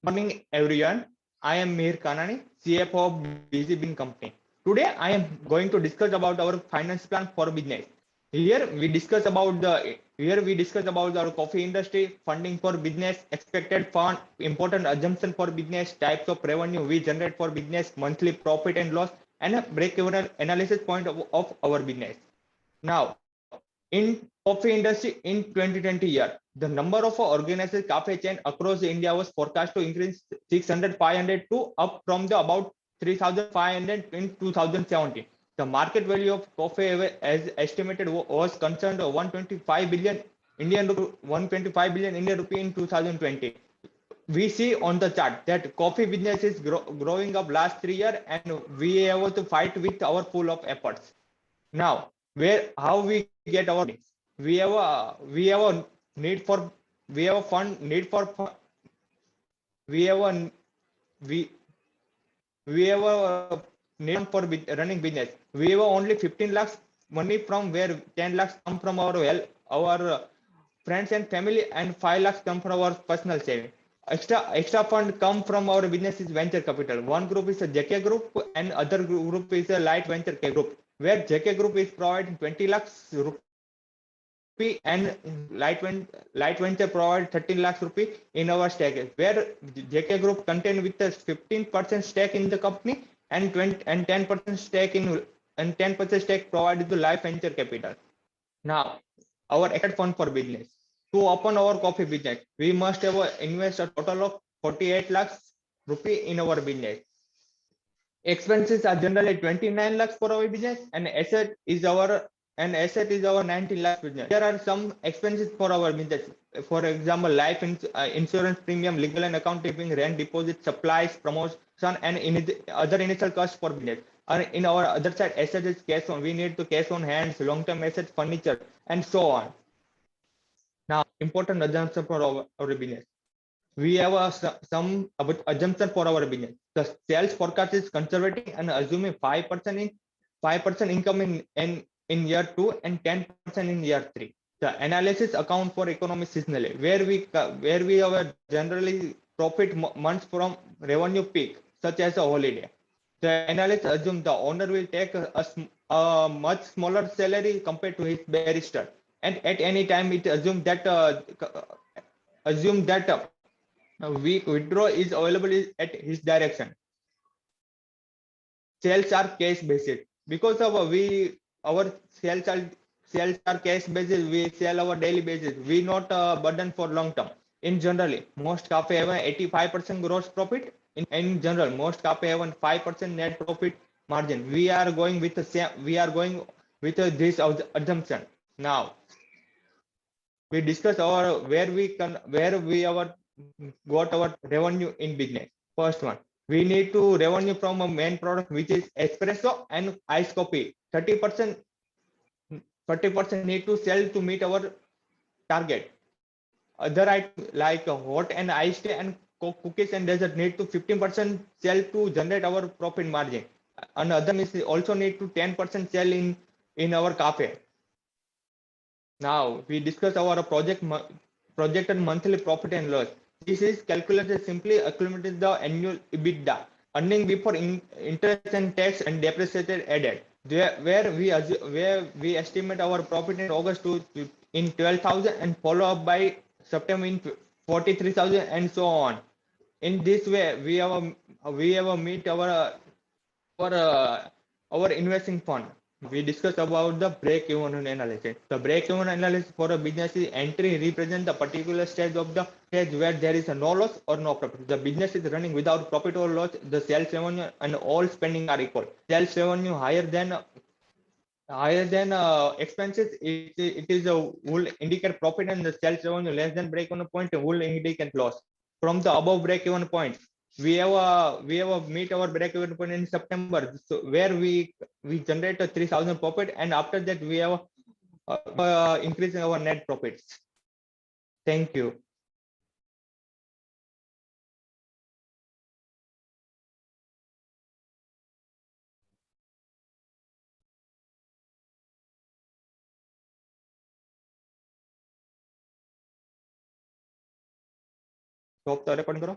Morning, everyone. I am Mihir Kanani, CFO of Busy Bean Company. Today, I am going to discuss about our finance plan for business. Here we discuss about our coffee industry, funding for business, expected fund, important assumption for business, types of revenue we generate for business, monthly profit and loss, and a break-even analysis point of our business. Now, in coffee industry in 2020 year, the number of organized cafe chain across India was forecast to increase 600, 500 to up from the about 3,500 in 2017. The market value of coffee as estimated was concerned 125 billion Indian rupee, 125 billion Indian rupee in 2020. We see on the chart that coffee business is growing up last 3 years, and we have to fight with our full of efforts. Now, where how we get our funding? We have a need for we have a fund need for we have a we we have a need for running business. We have only 15 lakhs money, from where 10 lakhs come from our friends and family, and 5 lakhs come from our personal saving. Extra fund come from our business is venture capital. One group is a JK group, and other group is a Light Venture K group, where JK group is providing 20 lakhs rupee, and Light Venture provide 13 lakhs rupee in our stake, where JK group contain with a 15% stake in the company, and 20 and 10% stake in and 10% stake provided to Life Venture Capital. Now, our expected fund for business. To open our coffee business, we must have invest a total of 48 lakhs rupee in our business. Expenses are generally 29 lakhs for our business, and asset is our 19 lakhs business. There are some expenses for our business. For example, insurance premium, legal and accounting, rent, deposit, supplies, promotion, and other initial costs for business. And in our other side, asset is cash on. We need to cash on hands, long-term assets, furniture, and so on. Now, important assumption for our business. We have some assumption for our business. The sales forecast is conservative and assuming 5% income in year 2 and 10% in year 3. The analysis account for economic seasonally, where we have generally profit months from revenue peak, such as a holiday. The analyst assumes the owner will take a much smaller salary compared to his barrister, and at any time it assumes that weak withdraw is available at his direction. Sales are cash based because of our sales are cash basis. We sell our daily basis. We not burden for long term. In generally, most cafe have 85% gross profit. In general, most cafe have 5% net profit margin. We are going with this assumption. Now, we discuss where we got our revenue in business. First one, we need to revenue from a main product, which is espresso and iced coffee. 30% need to sell to meet our target. Other items like hot and iced and cookies and dessert need to 15% sell to generate our profit margin. And other is also need to 10% sell in our cafe. Now we discuss our projected monthly profit and loss. This is calculated simply accumulated the annual EBITDA, earning before interest and tax and depreciated added. Where we estimate our profit in August in 12,000 and follow up by September in 43,000 and so on. In this way, we have meet our investing fund. We discuss about the break-even analysis. The break-even analysis for a business is entry represent the particular stage where there is no loss or no profit. The business is running without profit or loss. The sales revenue and all spending are equal. Sales revenue higher than expenses. It will indicate profit, and the sales revenue less than break-even point will indicate loss. From the above break-even point, we have meet our break-even point in September, so where we generate a 3,000 profit, and after that we have increasing our net profits. Thank you. Stop तो recording करो.